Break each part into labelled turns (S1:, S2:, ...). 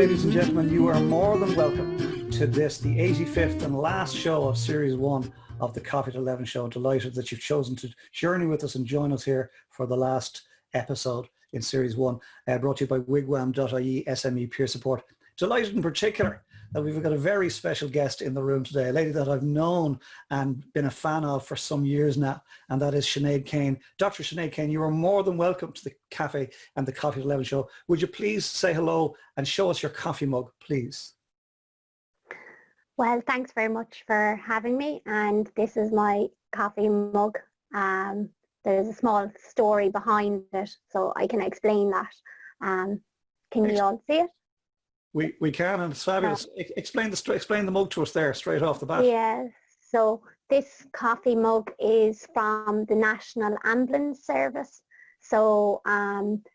S1: ladies and gentlemen, you are more than welcome to this, the 85th and last show of Series 1 of the Coffee at 11 show. Delighted that you've chosen to journey with us and join us here for the last episode in Series 1, brought to you by wigwam.ie SME Peer Support. Delighted in particular that we've got a very special guest in the room today, a lady that I've known and been a fan of for some years now, and that is Sinead Kane. Dr. Sinead Kane, you are more than welcome to the Cafe and the Coffee at 11 show. Would you please say hello and show us your coffee mug, please?
S2: Well, thanks very much for having me, and this is my coffee mug. There's a small story behind it, so I can explain that. Can you all see it?
S1: We can, and it's fabulous. Explain the mug to us there, straight off the bat.
S2: Yeah, so this coffee mug is from the National Ambulance Service. So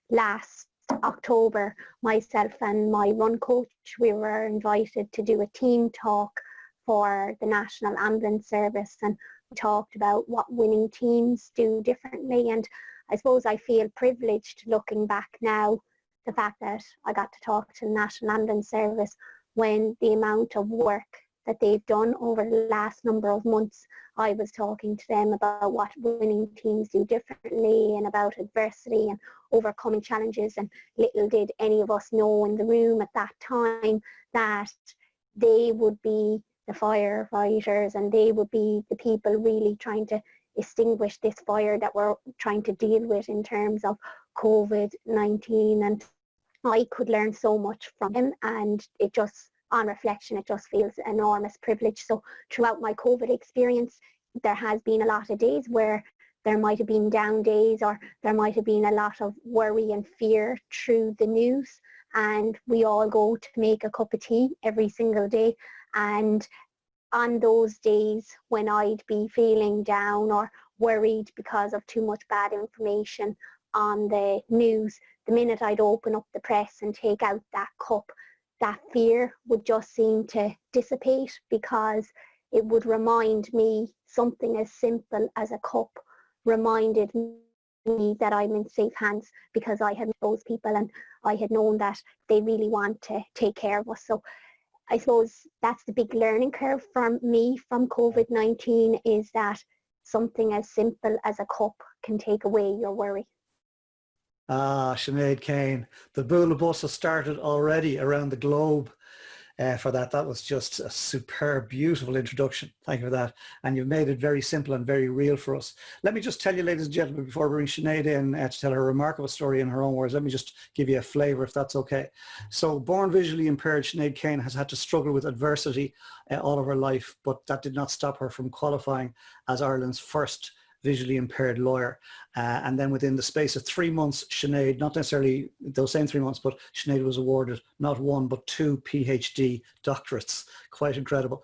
S2: last October, myself and my run coach, we were invited to do a team talk for the National Ambulance Service, and we talked about what winning teams do differently. And I suppose I feel privileged looking back now, the fact that I got to talk to the National Ambulance Service when the amount of work that they've done over the last number of months. I was talking to them about what winning teams do differently and about adversity and overcoming challenges, and little did any of us know in the room at that time that they would be the firefighters and they would be the people really trying to extinguish this fire that we're trying to deal with in terms of COVID-19. And I could learn so much from him, and it just, on reflection, it just feels an enormous privilege. So throughout my COVID experience, there has been a lot of days where there might have been down days, or there might have been a lot of worry and fear through the news. And we all go to make a cup of tea every single day. And on those days when I'd be feeling down or worried because of too much bad information on the news, the minute I'd open up the press and take out that cup, that fear would just seem to dissipate, because it would remind me, something as simple as a cup reminded me that I'm in safe hands, because I had those people and I had known that they really want to take care of us. So I suppose that's the big learning curve for me from COVID-19, is that something as simple as a cup can take away your worry.
S1: Sinead Kane, the Bula Bus has started already around the globe for that. That was just a superb, beautiful introduction. Thank you for that. And you've made it very simple and very real for us. Let me just tell you, ladies and gentlemen, before we bring Sinead in to tell her remarkable story in her own words, let me just give you a flavour, if that's okay. So, born visually impaired, Sinead Kane has had to struggle with adversity all of her life, but that did not stop her from qualifying as Ireland's first visually impaired lawyer. And then within the space of 3 months, Sinead, not necessarily those same 3 months, but Sinead was awarded not one, but 2 PhD doctorates. Quite incredible.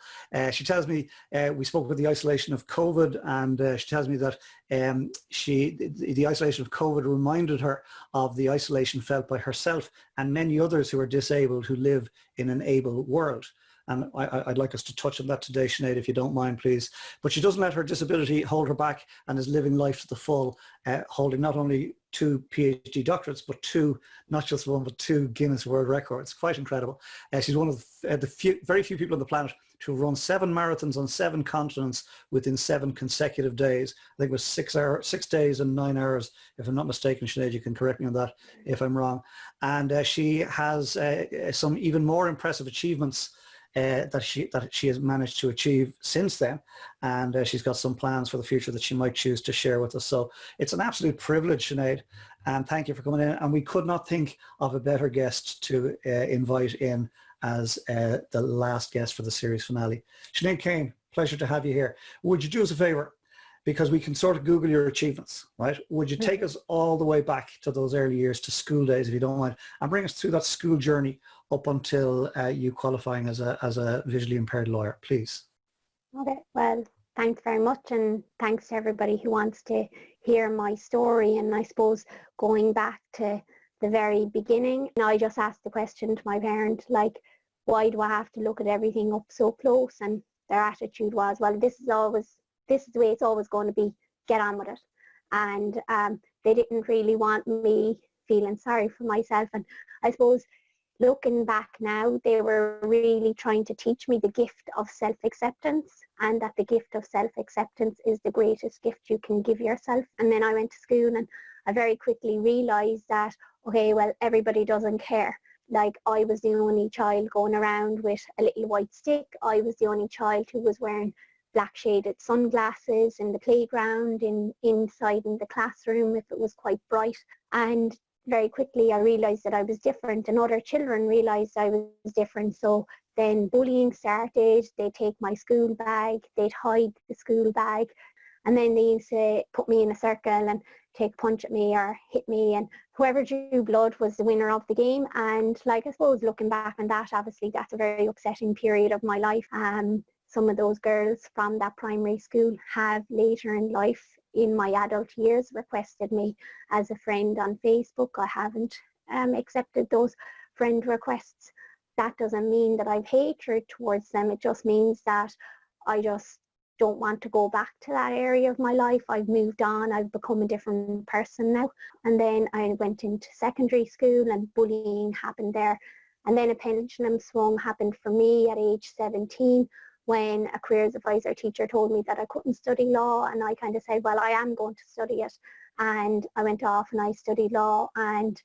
S1: She tells me, we spoke about the isolation of COVID, and she tells me that the isolation of COVID reminded her of the isolation felt by herself and many others who are disabled who live in an able world. And I'd like us to touch on that today, Sinead, if you don't mind, please. But she doesn't let her disability hold her back, and is living life to the full, holding not only 2 PhD doctorates, but 2, not just one, but 2 Guinness World Records. Quite incredible. She's one of the very few people on the planet to run 7 marathons on 7 continents within 7 consecutive days. I think it was 6 days and 9 hours, if I'm not mistaken. Sinead, you can correct me on that if I'm wrong. And she has some even more impressive achievements that she has managed to achieve since then, and she's got some plans for the future that she might choose to share with us. So it's an absolute privilege, Sinead, and thank you for coming in. And we could not think of a better guest to invite in as the last guest for the series finale. Sinead Kane, pleasure to have you here. Would you do us a favour? Because we can sort of Google your achievements, right? Would you take us all the way back to those early years, to school days, if you don't mind, and bring us through that school journey up until you qualifying as a visually impaired lawyer, please?
S2: Okay, well, thanks very much, and thanks to everybody who wants to hear my story. And I suppose going back to the very beginning, I just asked the question to my parent, like, why do I have to look at everything up so close? And their attitude was, well, this is the way it's always going to be, get on with it. And they didn't really want me feeling sorry for myself. And I suppose looking back now, they were really trying to teach me the gift of self-acceptance, and that the gift of self-acceptance is the greatest gift you can give yourself. And then I went to school and I very quickly realised that, okay, well, everybody doesn't care. Like, I was the only child going around with a little white stick. I was the only child who was wearing black shaded sunglasses in the playground, inside in the classroom if it was quite bright. And very quickly I realised that I was different, and other children realised I was different. So then bullying started. They'd take my school bag, they'd hide the school bag, and then they used to put me in a circle and take a punch at me or hit me, and whoever drew blood was the winner of the game. And like, I suppose looking back on that, obviously that's a very upsetting period of my life. Some of those girls from that primary school have later in life, in my adult years, requested me as a friend on Facebook. I haven't accepted those friend requests. That doesn't mean that I've hatred towards them. It just means that I just don't want to go back to that area of my life. I've moved on. I've become a different person now. And then I went into secondary school and bullying happened there. And then a pendulum swung happened for me at age 17, when a careers advisor teacher told me that I couldn't study law, and I kind of said, well, I am going to study it. And I went off and I studied law and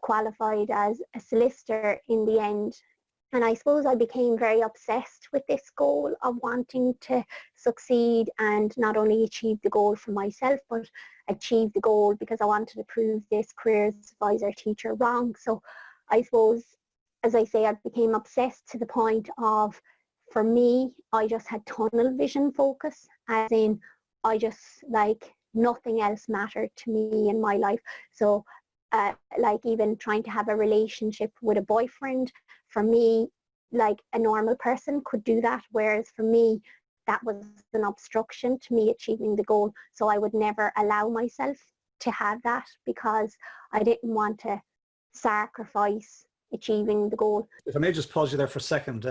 S2: qualified as a solicitor in the end. And I suppose I became very obsessed with this goal of wanting to succeed and not only achieve the goal for myself, but achieve the goal because I wanted to prove this careers advisor teacher wrong. So I suppose, as I say, I became obsessed to the point of, for me, I just had tunnel vision focus, as in I just, like, nothing else mattered to me in my life. So like, even trying to have a relationship with a boyfriend, for me, like, a normal person could do that, whereas for me, that was an obstruction to me achieving the goal. So I would never allow myself to have that because I didn't want to sacrifice achieving the goal.
S1: If I may just pause you there for a second,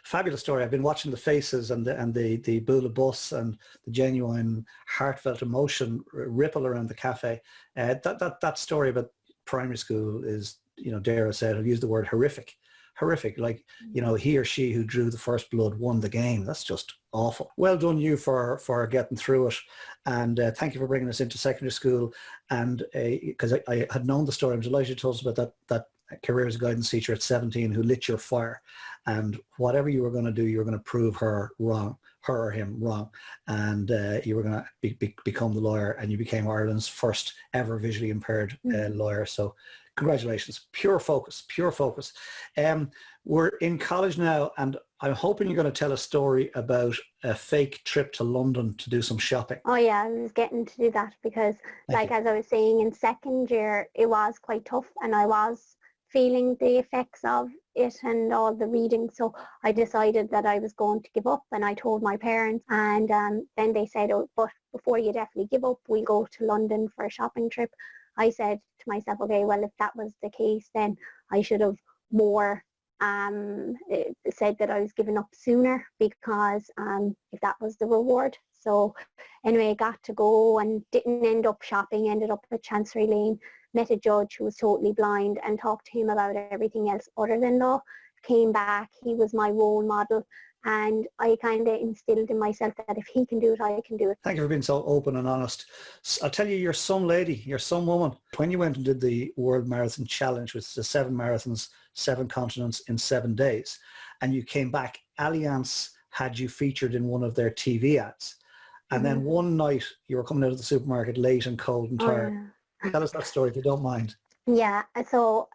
S1: fabulous story. I've been watching the faces and the Bula bus and the genuine heartfelt emotion ripple around the cafe. That story about primary school is, dare I say it, I'll use the word horrific. Like, he or she who drew the first blood won the game. That's just awful. Well done you for getting through it, and thank you for bringing us into secondary school. And because I had known the story, I'm delighted you told us about that careers guidance teacher at 17 who lit your fire, and whatever you were going to do, you were going to prove her or him wrong, and you were going to become the lawyer, and you became Ireland's first ever visually impaired lawyer. So congratulations. Pure focus. We're in college now, and I'm hoping you're going to tell a story about a fake trip to London to do some shopping.
S2: Oh yeah, I was getting to do that because, as I was saying, in second year it was quite tough, and I was feeling the effects of it and all the reading. So I decided that I was going to give up, and I told my parents, and then they said, oh, but before you definitely give up, we'll go to London for a shopping trip. I said to myself, okay, well, if that was the case, then I should have more said that I was giving up sooner, because if that was the reward. So anyway, I got to go and didn't end up shopping, ended up at Chancery Lane, met a judge who was totally blind and talked to him about everything else other than law. Came back, he was my role model, and I kind of instilled in myself that if he can do it, I can do it.
S1: Thank you for being so open and honest. I'll tell you, you're some lady, you're some woman. When you went and did the World Marathon Challenge, which is the 7 marathons, 7 continents in 7 days, and you came back, Allianz had you featured in one of their TV ads. And then one night you were coming out of the supermarket late and cold and tired. Oh, yeah. Tell us that story if you don't mind.
S2: Yeah, so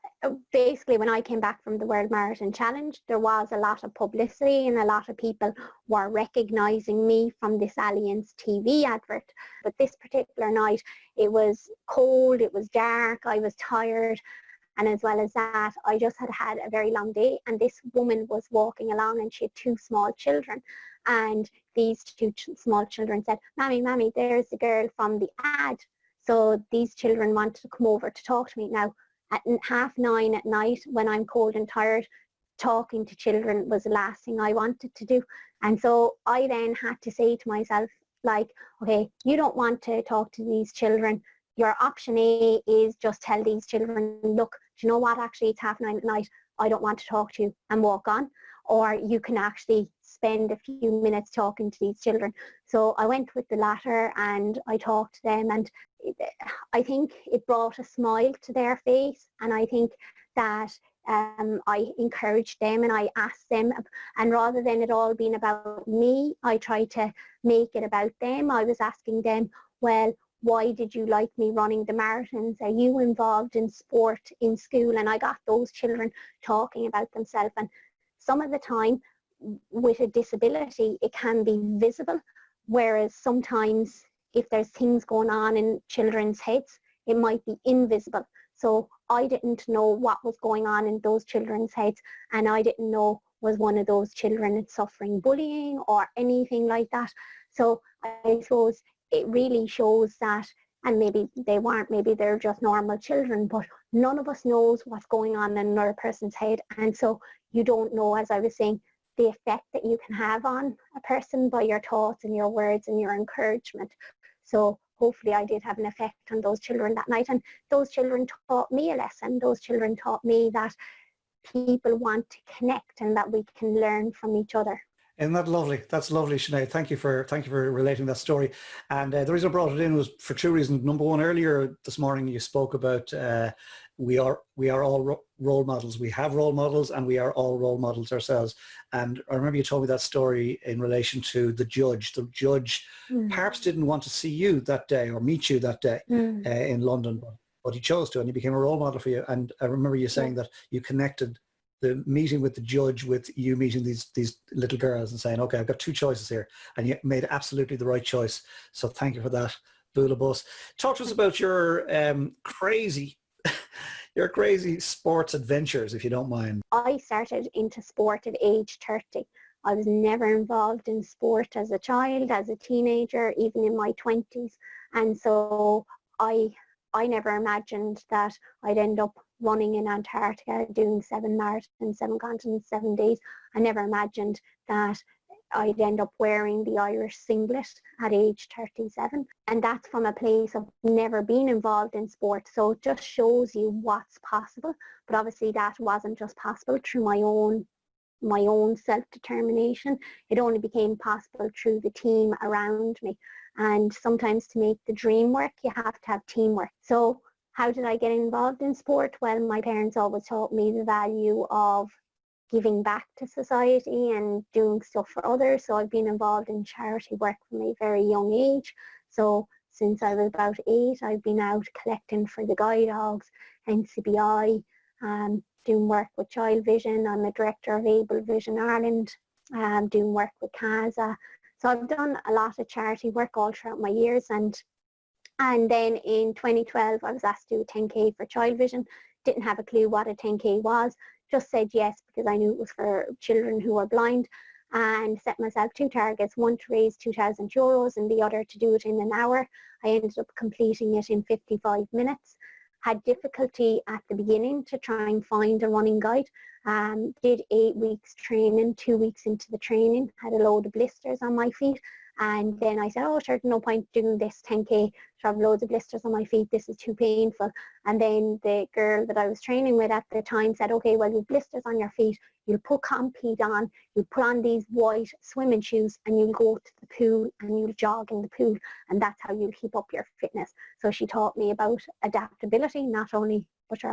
S2: basically when I came back from the World Marathon Challenge, there was a lot of publicity and a lot of people were recognising me from this Allianz TV advert. But this particular night, it was cold, it was dark, I was tired. And as well as that, I just had a very long day, and this woman was walking along and she had 2 small children. And these 2 small children said, Mammy, there's the girl from the ad. So these children wanted to come over to talk to me. Now, at 9:30 at night, when I'm cold and tired, talking to children was the last thing I wanted to do. And so I then had to say to myself, like, okay, you don't want to talk to these children. Your option A is just tell these children, look, do you know what, actually it's 9:30 at night, I don't want to talk to you, and walk on. Or you can actually spend a few minutes talking to these children. So I went with the latter and I talked to them, and I think it brought a smile to their face, and I think that I encouraged them and I asked them, and rather than it all being about me, I tried to make it about them. I was asking them, well, why did you like me running the marathons? Are you involved in sport in school? And I got those children talking about themselves. And some of the time with a disability, it can be visible, whereas sometimes if there's things going on in children's heads, it might be invisible. So I didn't know what was going on in those children's heads, and I didn't know was one of those children suffering bullying or anything like that. So I suppose it really shows that, and maybe they weren't, maybe they're just normal children, but none of us knows what's going on in another person's head. And so you don't know, as I was saying, the effect that you can have on a person by your thoughts and your words and your encouragement. So hopefully I did have an effect on those children that night, and those children taught me a lesson. Those children taught me that people want to connect and that we can learn from each other.
S1: Isn't that lovely? That's lovely, Sinead. Thank you for relating that story. And the reason I brought it in was for two reasons. Number one, earlier this morning you spoke about we are all role models. We have role models, and we are all role models ourselves. And I remember you told me that story in relation to the judge. The judge perhaps didn't want to see you that day or meet you that day in London, but he chose to, and he became a role model for you. And I remember you saying that you connected the meeting with the judge with you meeting these little girls and saying, okay, I've got two choices here, and you made absolutely the right choice. So thank you for that, Bula Bus. Talk to us about your crazy sports adventures, if you don't mind.
S2: I started into sport at age 30. I was never involved in sport as a child, as a teenager, even in my 20s. And so I never imagined that I'd end up running in Antarctica, doing 7 marathons, 7 continents, 7 days. I never imagined that I'd end up wearing the Irish singlet at age 37. And that's from a place of never being involved in sport. So it just shows you what's possible. But obviously that wasn't just possible through my own self-determination. It only became possible through the team around me. And sometimes to make the dream work, you have to have teamwork. So how did I get involved in sport? Well, my parents always taught me the value of giving back to society and doing stuff for others. So I've been involved in charity work from a very young age. So since I was about 8, I've been out collecting for the guide dogs, NCBI, doing work with Child Vision. I'm a director of Ableism Ireland, doing work with CASA. So I've done a lot of charity work all throughout my years, and then in 2012 I was asked to do a 10k for Child Vision. Didn't have a clue what a 10k was, just said yes because I knew it was for children who are blind, and set myself 2 targets, one to raise €2,000 and the other to do it in an hour. I ended up completing it in 55 minutes. Had difficulty at the beginning to try and find a running guide. Did 8 weeks training. 2 weeks into the training, had a load of blisters on my feet. And then I said, oh, sure, no point doing this 10k, I have loads of blisters on my feet, this is too painful. And then the girl that I was training with at the time said, okay, well, you've blisters on your feet, you'll put Compete on, you'll put on these white swimming shoes, and you'll go to the pool and you'll jog in the pool, and that's how you'll keep up your fitness. So she taught me about adaptability, not only, but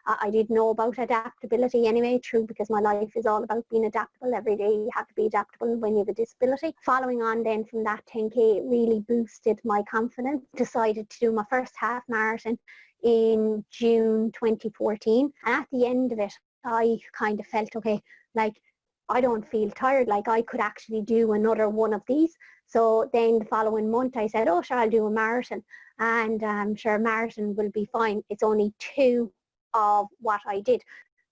S2: I did know about adaptability anyway, true, because my life is all about being adaptable. Every day you have to be adaptable when you have a disability. Following on then from that 10k, it really boosted my confidence. Decided to do my first half marathon in June 2014. And at the end of it, I kind of felt, okay, like I don't feel tired, like I could actually do another one of these. So then the following month I said, oh sure, I'll do a marathon, and I'm sure a marathon will be fine. It's only 2 of what I did.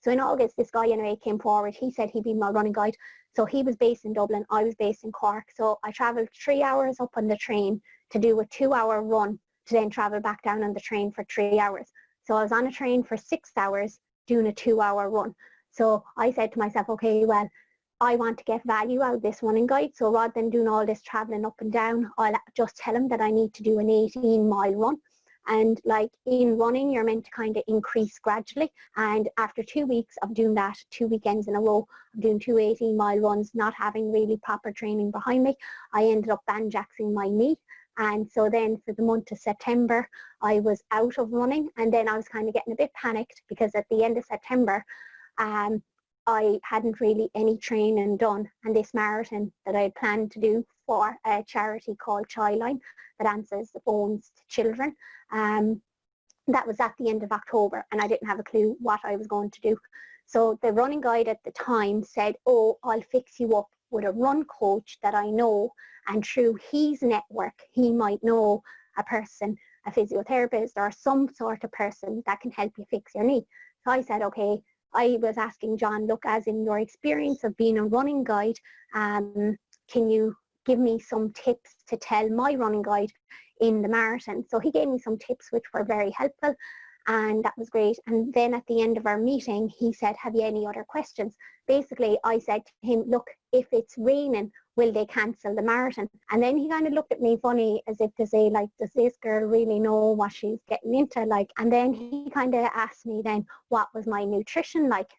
S2: So in August, this guy anyway came forward. He said he'd be my running guide. So he was based in Dublin, I was based in Cork. So I travelled 3 hours up on the train to do a 2-hour run, to then travel back down on the train for 3 hours. So I was on a train for 6 hours doing a 2-hour run. So I said to myself, okay, well, I want to get value out of this running guide. So rather than doing all this travelling up and down, I'll just tell him that I need to do an 18-mile run. And like in running, you're meant to kind of increase gradually. And after 2 weeks of doing that, 2 weekends in a row, of doing 2 18-mile runs, not having really proper training behind me, I ended up banjaxing my knee. And so then for the month of September, I was out of running. And then I was kind of getting a bit panicked because at the end of September, I hadn't really any training done. And this marathon that I had planned to do for a charity called Childline that answers the phones to children, that was at the end of October, and I didn't have a clue what I was going to do. So the running guide at the time said, oh, I'll fix you up with a run coach that I know, and through his network, he might know a person, a physiotherapist or some sort of person that can help you fix your knee. So I said, okay. I was asking John, look, as in your experience of being a running guide, can you give me some tips to tell my running guide in the marathon? So he gave me some tips which were very helpful, and that was great. And then at the end of our meeting, he said, have you any other questions? Basically, I said to him, look, if it's raining, will they cancel the marathon? And then he kind of looked at me funny as if to say, like, does this girl really know what she's getting into? Like, and then he kind of asked me then what was my nutrition like.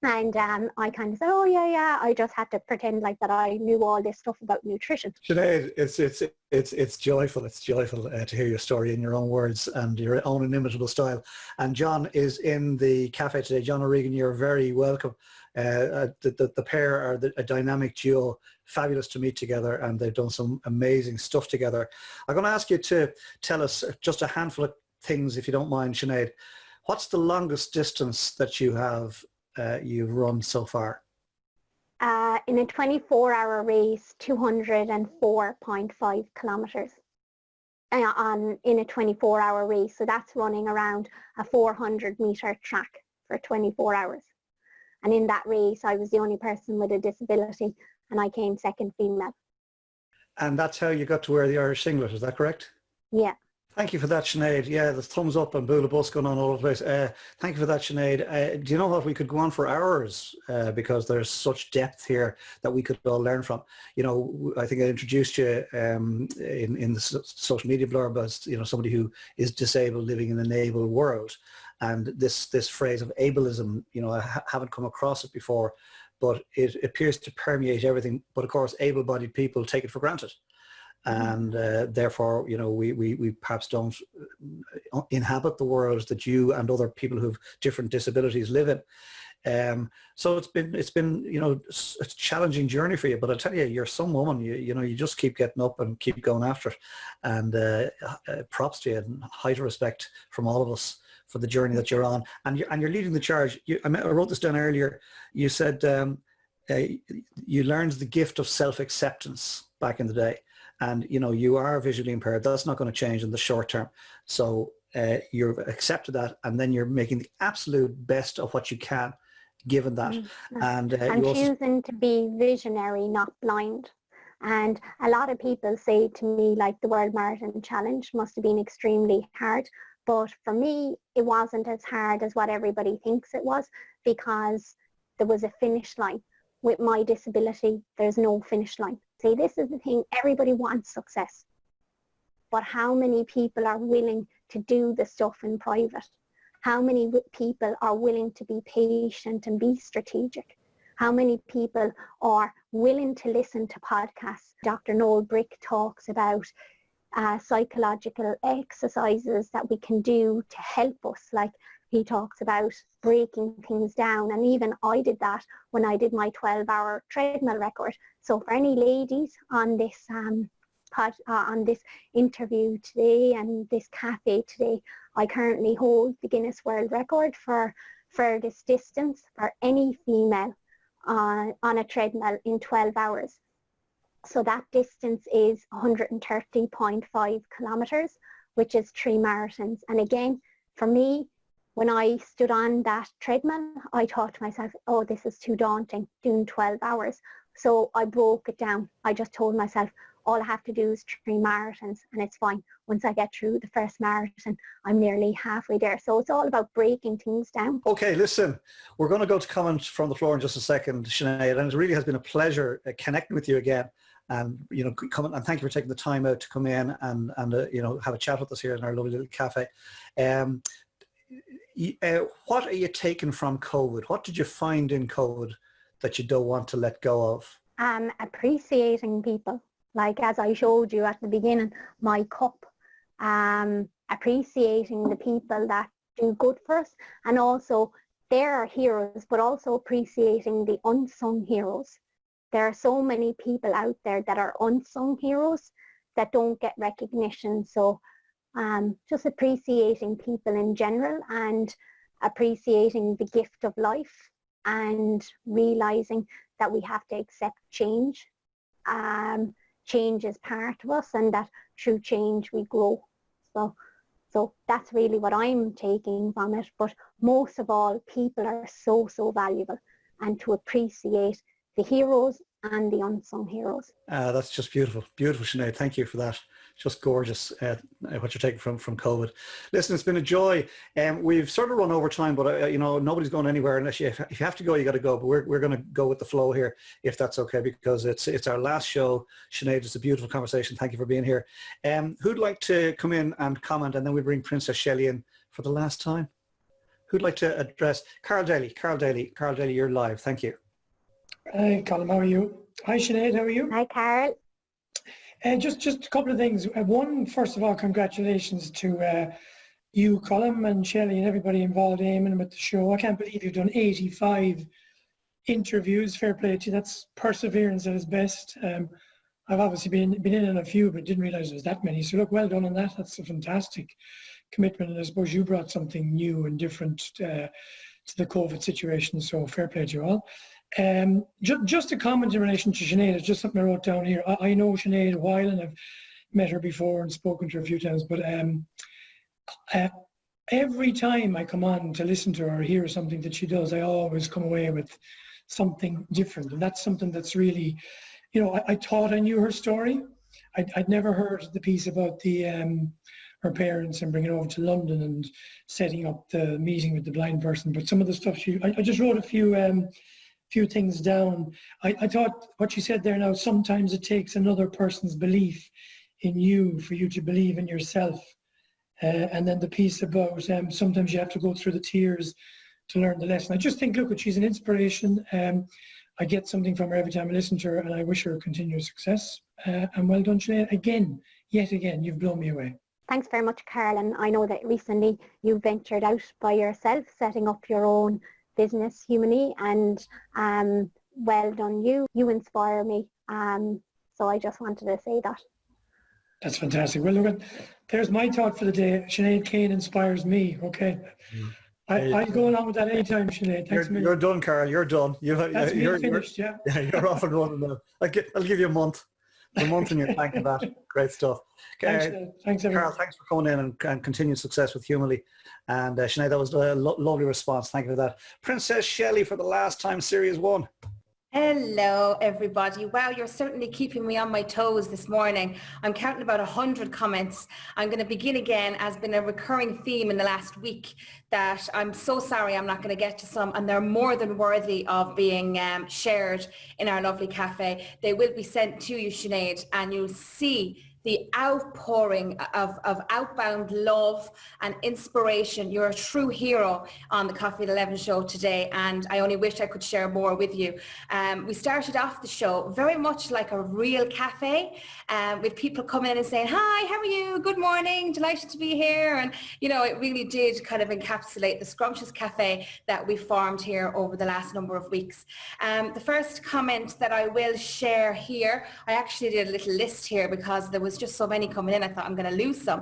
S2: And I kind of said, oh, yeah, I just had to pretend like that I knew all this stuff about nutrition.
S1: Sinead, it's joyful. It's joyful to hear your story in your own words and your own inimitable style. And John is in the cafe today. John and Regan, you're very welcome. The pair are a dynamic duo, fabulous to meet together, and they've done some amazing stuff together. I'm going to ask you to tell us just a handful of things, if you don't mind, Sinead. What's the longest distance that you've run so far?
S2: In a 24-hour race, 204.5 kilometres in a 24-hour race. So that's running around a 400-metre track for 24 hours. And in that race, I was the only person with a disability, and I came second female.
S1: And that's how you got to wear the Irish singlet, is that correct?
S2: Yeah.
S1: Thank you for that, Sinead. Yeah, there's thumbs up and boola bus going on all over the place. Thank you for that, Sinead. Do you know what? We could go on for hours because there's such depth here that we could all learn from. You know, I think I introduced you in the social media blurb as, you know, somebody who is disabled living in an able world. And this phrase of ableism, you know, I haven't come across it before, but it appears to permeate everything. But of course, able-bodied people take it for granted. And therefore, you know, we perhaps don't inhabit the world that you and other people who have different disabilities live in. So it's been you know, it's a challenging journey for you. But I tell you, you're some woman. You know, you just keep getting up and keep going after it. And props to you and height of respect from all of us for the journey that you're on. And you're leading the charge. I wrote this down earlier. You said you learned the gift of self-acceptance back in the day. And, you know, you are visually impaired. That's not going to change in the short term. So you've accepted that, and then you're making the absolute best of what you can, given that. And
S2: choosing to be visionary, not blind. And a lot of people say to me, like, the World Marathon Challenge must have been extremely hard. But for me, it wasn't as hard as what everybody thinks it was, because there was a finish line. With my disability, there's no finish line. See, this is the thing, everybody wants success. But how many people are willing to do the stuff in private? How many people are willing to be patient and be strategic? How many people are willing to listen to podcasts? Dr. Noel Brick talks about psychological exercises that we can do to help us. Like, he talks about breaking things down, and even I did that when I did my 12-hour treadmill record. So for any ladies on this on this interview today and this cafe today, I currently hold the Guinness World Record for furthest distance for any female on a treadmill in 12 hours. So that distance is 130.5 kilometres, which is 3 marathons. And again, for me, when I stood on that treadmill, I thought to myself, oh, this is too daunting, doing 12 hours. So I broke it down. I just told myself, all I have to do is 3 marathons and it's fine. Once I get through the first marathon, I'm nearly halfway there. So it's all about breaking things down.
S1: Okay, listen, we're going to go to comments from the floor in just a second, Sinead, and it really has been a pleasure connecting with you again. and come and thank you for taking the time out to come in and have a chat with us here in our lovely little cafe. What are you taking from COVID? What did you find in COVID that you don't want to let go of?
S2: Appreciating people, like as I showed you at the beginning, my cup. Appreciating the people that do good for us, and also they're heroes, but also appreciating the unsung heroes. There are so many people out there that are unsung heroes that don't get recognition. So just appreciating people in general, and appreciating the gift of life, and realizing that we have to accept change. Change is part of us, and that through change we grow. So that's really what I'm taking from it. But most of all, people are so valuable, and to appreciate the heroes and the unsung heroes.
S1: That's just beautiful. Beautiful, Sinead. Thank you for that. Just gorgeous what you're taking from COVID. Listen, it's been a joy. We've sort of run over time, but nobody's going anywhere unless if you have to go, you got to go. But we're going to go with the flow here, if that's okay, because it's our last show. Sinead, it's a beautiful conversation. Thank you for being here. Who'd like to come in and comment, and then we bring Princess Shelley in for the last time? Who'd like to address? Carl Daly, you're live. Thank you.
S3: Hi, Colm, how are you? Hi, Sinead, how are you?
S2: Hi, Carl.
S3: Just a couple of things. One, first of all, congratulations to you, Colm, and Shelley, and everybody involved, Eamon, with the show. I can't believe you've done 85 interviews. Fair play to you. That's perseverance at its best. I've obviously been in on a few, but didn't realize there was that many. So look, well done on that. That's a fantastic commitment, and I suppose you brought something new and different to the COVID situation. So fair play to you all. Just a comment in relation to Sinead. It's just something I wrote down here. I know Sinead a while, and I've met her before and spoken to her a few times, but every time I come on to listen to her or hear something that she does, I always come away with something different. And that's something that's really, I thought I knew her story. I'd never heard the piece about her parents and bringing her over to London and setting up the meeting with the blind person. But some of the stuff I just wrote a few things down. I thought what she said there now, sometimes it takes another person's belief in you for you to believe in yourself. And then the piece about sometimes you have to go through the tears to learn the lesson. I just think, look, she's an inspiration. I get something from her every time I listen to her, and I wish her continued success. And well done, Sinead. Yet again, you've blown me away.
S2: Thanks very much, Carl. And I know that recently you ventured out by yourself, setting up your own business, Humany, and well done you. You inspire me. So I just wanted to say that.
S3: That's fantastic. Well, look, there's my thought for the day. Sinead Kane inspires me. Okay. I'll go along with that anytime, Sinead. Thanks
S1: you're done, Carl. You're done.
S3: You're finished, yeah.
S1: You're off and running now. I'll give you a month. A month in your bank of that. Great stuff.
S3: Thanks, everyone.
S1: Carl, thanks for coming in and continued success with Humany. And Sinead, that was a lovely response. Thank you for that. Princess Shelley for the last time, Series 1.
S4: Hello, everybody. Wow, you're certainly keeping me on my toes this morning. I'm counting about 100 comments. I'm going to begin again, as been a recurring theme in the last week, that I'm so sorry I'm not going to get to some, and they're more than worthy of being shared in our lovely cafe. They will be sent to you, Sinead, and you'll see the outpouring of outbound love and inspiration. You're a true hero on the Coffee at 11 show today, and I only wish I could share more with you. We started off the show very much like a real cafe, with people coming in and saying, hi, how are you? Good morning, delighted to be here. And it really did kind of encapsulate the scrumptious cafe that we formed here over the last number of weeks. The first comment that I will share here, I actually did a little list here because there was just so many coming in. I thought I'm going to lose some.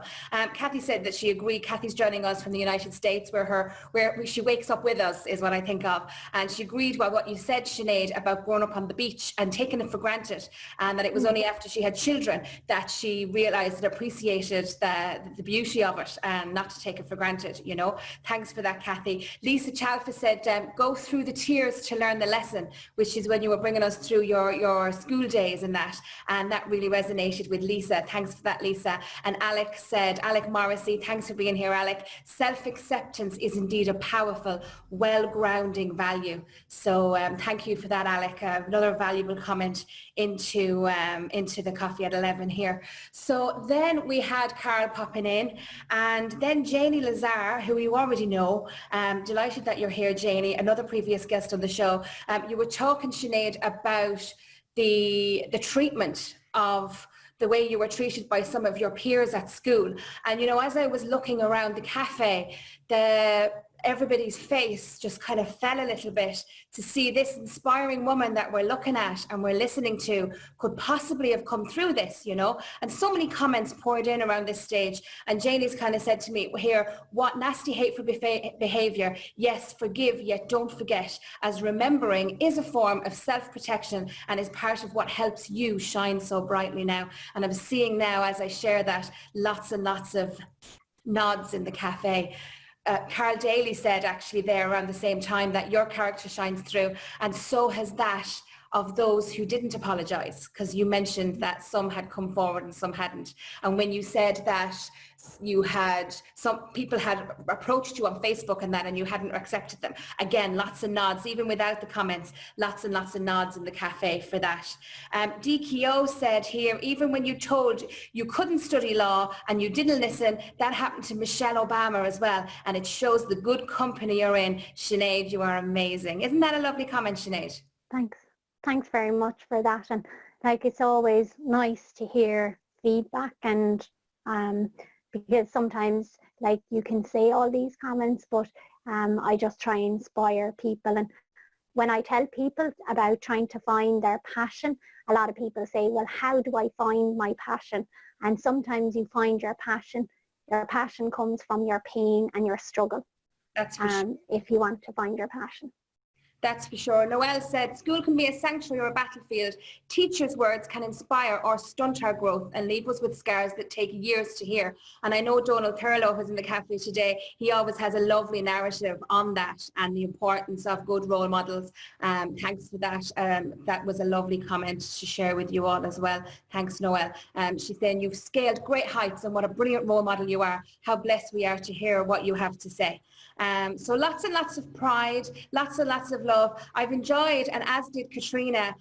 S4: Kathy said that she agreed. Kathy's joining us from the United States, where she wakes up with us, is what I think of. And she agreed with what you said, Sinead, about growing up on the beach and taking it for granted, and that it was only after she had children that she realised and appreciated the beauty of it, and not to take it for granted. Thanks for that, Kathy. Lisa Chalfa said, go through the tears to learn the lesson, which is when you were bringing us through your school days and that really resonated with Lisa. Lisa. Thanks for that, Lisa. And Alec said, Alec Morrissey, thanks for being here, Alec. Self-acceptance is indeed a powerful, well-grounding value. So thank you for that, Alec. Another valuable comment into the Coffee at 11 here. So then we had Carl popping in, and then Janie Lazar, who you already know. Delighted that you're here, Janie, another previous guest on the show. You were talking, Sinead, about the treatment of the way you were treated by some of your peers at school. And, you know, as I was looking around the cafe, everybody's face just kind of fell a little bit to see this inspiring woman that we're looking at and we're listening to could possibly have come through this, you know. And so many comments poured in around this stage. And Janie's kind of said to me here, what nasty, hateful behavior. Yes, forgive, yet don't forget, as remembering is a form of self-protection and is part of what helps you shine so brightly now. And I'm seeing now, as I share that, lots and lots of nods in the cafe. Carl Daly said actually there around the same time that your character shines through, and so has that of those who didn't apologise, because you mentioned that some had come forward and some hadn't. And when you said that some people had approached you on Facebook and that, and you hadn't accepted them, again, lots of nods, even without the comments, lots and lots of nods in the cafe for that. DKO said here, even when you told you couldn't study law and you didn't listen, that happened to Michelle Obama as well, and it shows the good company you're in. Sinead, you are amazing. Isn't that a lovely comment, Sinead?
S2: Thanks very much for that. And like, it's always nice to hear feedback, and because sometimes like you can say all these comments, but I just try and inspire people. And when I tell people about trying to find their passion, a lot of people say, well, how do I find my passion? And sometimes you find your passion comes from your pain and your struggle.
S4: That's for sure.
S2: If you want to find your passion.
S4: That's for sure. Noelle said, school can be a sanctuary or a battlefield. Teachers' words can inspire or stunt our growth and leave us with scars that take years to heal. And I know Donald Thurlow, who's in the cafe today, he always has a lovely narrative on that and the importance of good role models. Thanks for that. That was a lovely comment to share with you all as well. Thanks, Noelle. She's saying, you've scaled great heights and what a brilliant role model you are. How blessed we are to hear what you have to say. So lots and lots of pride, lots and lots of love. I've enjoyed, and as did Katrina,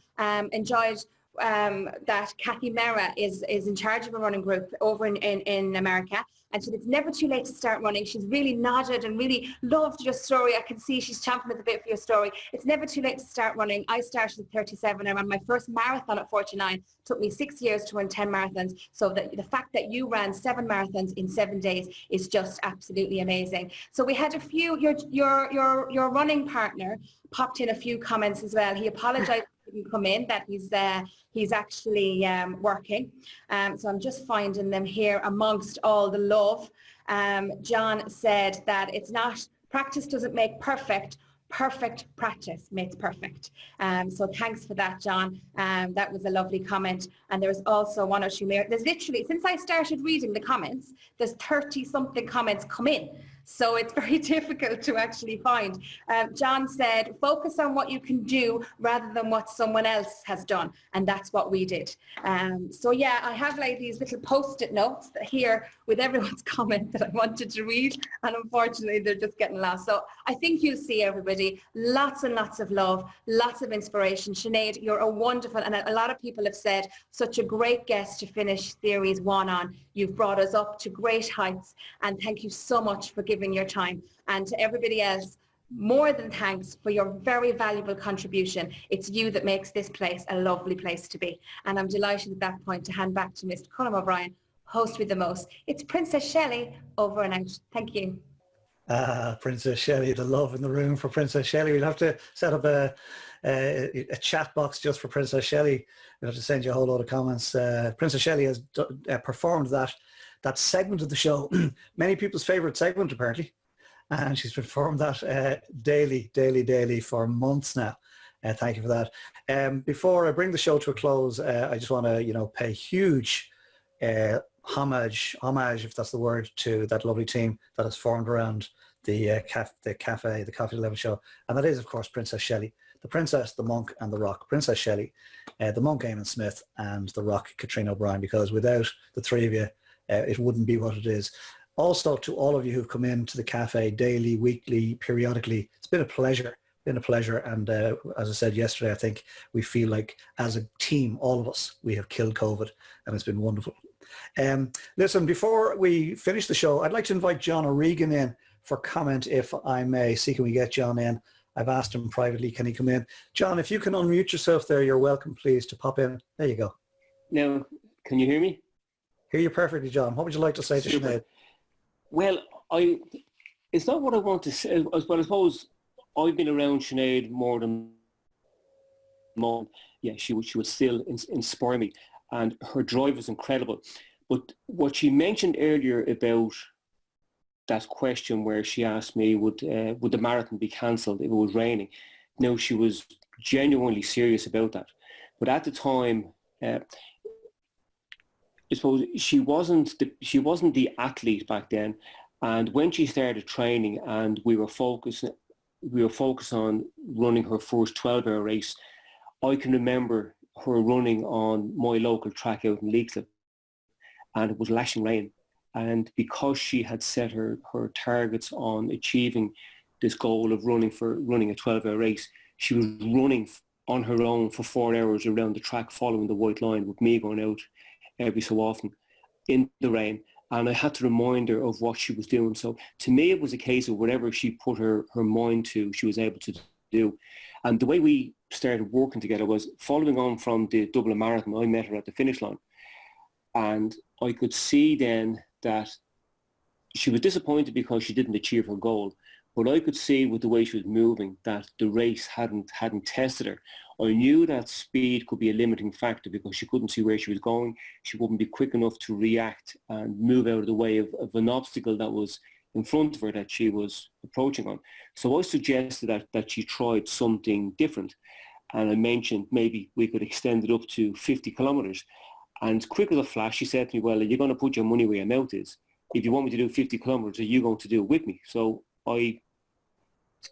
S4: enjoyed that Kathy Mera is in charge of a running group over in America, and said it's never too late to start running. She's really nodded and really loved your story. I can see she's champing at the bit for your story. It's never too late to start running. I started at 37. I ran my first marathon at 49. It took me 6 years to run 10 marathons. So the fact that you ran 7 marathons in 7 days is just absolutely amazing. So we had a few, your running partner popped in a few comments as well. He apologized he didn't come in, that he's actually working. So I'm just finding them here amongst all the love. John said that it's not, practice doesn't make perfect, perfect practice makes perfect. So thanks for that, John. That was a lovely comment. And there's also one or two more. There's literally, since I started reading the comments, there's 30 something comments come in. So it's very difficult to actually find. John said, focus on what you can do rather than what someone else has done. And that's what we did. So yeah, I have like these little post-it notes here with everyone's comment that I wanted to read. And unfortunately, they're just getting lost. So I think you'll see, everybody, lots and lots of love, lots of inspiration. Sinead, you're a wonderful, and a lot of people have said, such a great guest to finish Series 1 on. You've brought us up to great heights. And thank you so much for giving your time. And to everybody else, more than thanks for your very valuable contribution. It's you that makes this place a lovely place to be. And I'm delighted at that point to hand back to Mr. Colm O'Brien, host with the most. It's Princess Shelley, over and out. Thank you.
S1: Princess Shelley, the love in the room for Princess Shelley. We'll have to set up a chat box just for Princess Shelley. We'll have to send you a whole lot of comments. Princess Shelley has performed that segment of the show, many people's favorite segment apparently, and she's performed that daily for months now. Thank you for that. Before I bring the show to a close, I just want to pay huge homage, if that's the word, to that lovely team that has formed around the Coffee 11 show, and that is of course Princess Shelley. the Princess, the Monk and the Rock, Princess Shelley, the Monk Eamon Smith and the Rock Katrina O'Brien, because without the three of you, it wouldn't be what it is. Also to all of you who've come into the cafe daily, weekly, periodically, it's been a pleasure. And as I said yesterday, I think we feel like as a team, all of us, we have killed COVID, and it's been wonderful. Listen, before we finish the show, I'd like to invite John or Regan in for comment, if I may. See, can we get John in? I've asked him privately, can he come in? John, if you can unmute yourself there, you're welcome, please, to pop in. There you go.
S5: Now, can you hear me?
S1: Hear you perfectly, John. What would you like to say to Sinead?
S5: Well, it's not what I want to say, but I suppose I've been around Sinead more than Mom. Yeah, she would still inspire me, and her drive was incredible. But what she mentioned earlier about that question where she asked me, would the marathon be cancelled if it was raining? No, she was genuinely serious about that. But at the time, I suppose she wasn't the athlete back then. And when she started training, and we were focused on running her first 12-hour race, I can remember her running on my local track out in Leixlip, and it was lashing rain. And because she had set her targets on achieving this goal of running a 12-hour race, she was running on her own for 4 hours around the track following the white line, with me going out every so often in the rain. And I had to remind her of what she was doing. So to me, it was a case of whatever she put her mind to, she was able to do. And the way we started working together was following on from the Dublin Marathon. I met her at the finish line, and I could see then that she was disappointed because she didn't achieve her goal. But I could see with the way she was moving that the race hadn't tested her. I knew that speed could be a limiting factor because she couldn't see where she was going. She wouldn't be quick enough to react and move out of the way of an obstacle that was in front of her that she was approaching on. So I suggested that she tried something different. And I mentioned maybe we could extend it up to 50 kilometres. And quick as a flash, she said to me, well, are you going to put your money where your mouth is? If you want me to do 50 kilometres, are you going to do it with me? So I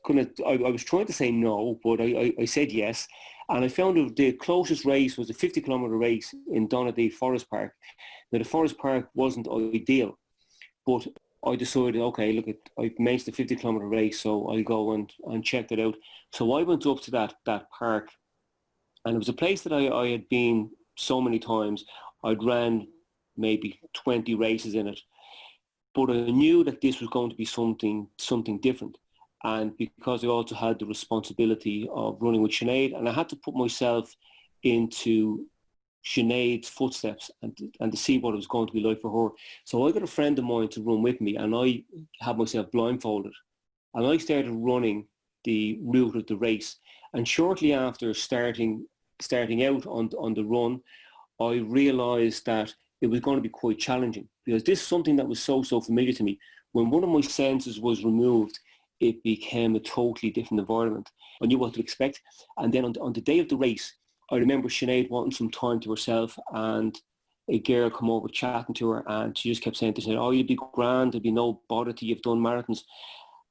S5: was trying to say no, but I said yes. And I found that the closest race was a 50 kilometre race in Donaghadee Forest Park. Now, the Forest Park wasn't ideal, but I decided, okay, look, I mentioned the 50 kilometre race, so I'll go and check that out. So I went up to that park, and it was a place that I had been so many times. I'd ran maybe 20 races in it, but I knew that this was going to be something different. And because I also had the responsibility of running with Sinead, and I had to put myself into Sinead's footsteps and to see what it was going to be like for her. So I got a friend of mine to run with me, and I had myself blindfolded, and I started running the route of the race. And shortly after starting out on the run, I realised that it was going to be quite challenging, because this is something that was so familiar to me. When one of my senses was removed, it became a totally different environment. I knew what to expect. And then on the day of the race, I remember Sinead wanting some time to herself, and a girl come over chatting to her, and she just kept saying to her, oh, you'd be grand, there'd be no bother to you, you've done marathons.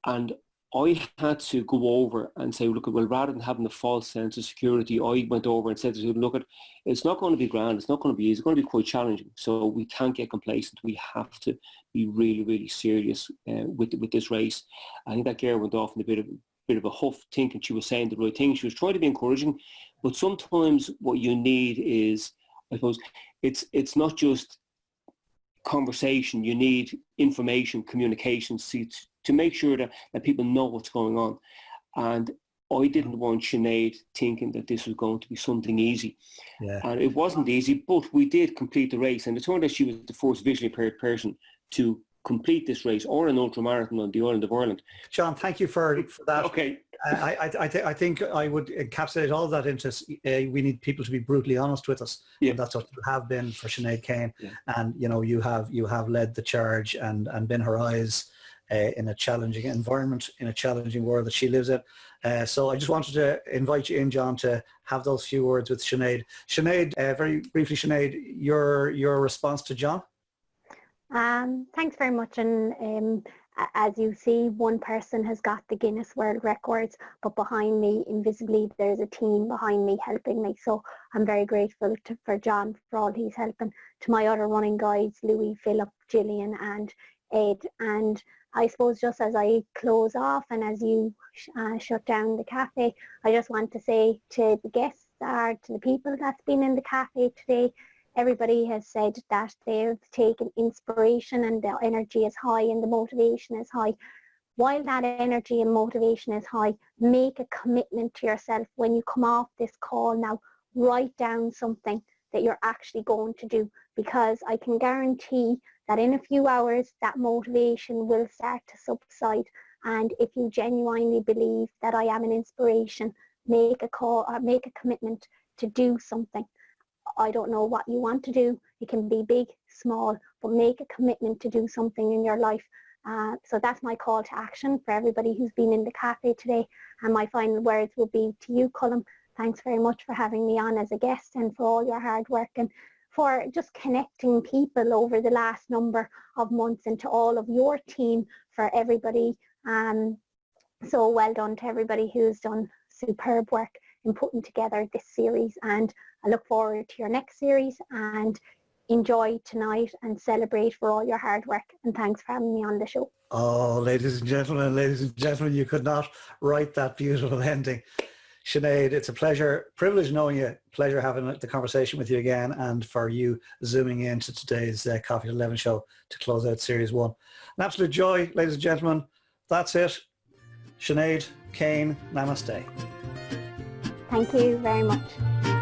S5: And I had to go over and say, look, well, rather than having the false sense of security, I went over and said to her, look, it's not going to be grand, it's not going to be easy, it's going to be quite challenging. So we can't get complacent. We have to be really, really serious with this race. I think that girl went off in a bit of a huff, thinking she was saying the right thing. She was trying to be encouraging, but sometimes what you need is, I suppose, it's not just conversation. You need information, communication, to make sure that people know what's going on. And I didn't want Sinead thinking that this was going to be something easy. Yeah. And it wasn't easy, but we did complete the race. And it turned out she was the first visually impaired person to complete this race, or an ultramarathon on the island of Ireland.
S1: John, thank you for that.
S5: Okay.
S1: I think I would encapsulate all that into we need people to be brutally honest with us.
S5: Yeah.
S1: And that's what you have been for Sinead Kane.
S5: Yeah.
S1: And you have led the charge and been her eyes in a challenging environment, in a challenging world that she lives in. So I just wanted to invite you in, John, to have those few words with Sinead. Sinead, very briefly, Sinead, your response to John?
S2: Thanks very much. And As you see, one person has got the Guinness World Records, but behind me, invisibly, there's a team behind me helping me. So I'm very grateful for John for all he's helping, to my other running guides, Louis, Philip, Gillian and Ed. And I suppose just as I close off and as you shut down the cafe, I just want to say to the guests, to the people that's been in the cafe today, everybody has said that they've taken inspiration and the energy is high and the motivation is high. While that energy and motivation is high, make a commitment to yourself when you come off this call now. Write down something that you're actually going to do, because I can guarantee that in a few hours that motivation will start to subside. And if you genuinely believe that I am an inspiration, make a call or make a commitment to do something. I don't know what you want to do. It can be big, small, but make a commitment to do something in your life. So that's my call to action for everybody who's been in the cafe today. And my final words will be to you, Colm. Thanks very much for having me on as a guest and for all your hard work and for just connecting people over the last number of months, and to all of your team for everybody. So well done to everybody who's done superb work in putting together this series, and I look forward to your next series, and enjoy tonight and celebrate for all your hard work, and thanks for having me on the show.
S1: Oh, ladies and gentlemen, you could not write that beautiful ending. Sinead, it's a pleasure, privilege knowing you, pleasure having the conversation with you again, and for you zooming into today's Coffee at 11 show to close out Series 1. An absolute joy, ladies and gentlemen. That's it. Sinead Kane, namaste.
S2: Thank you very much.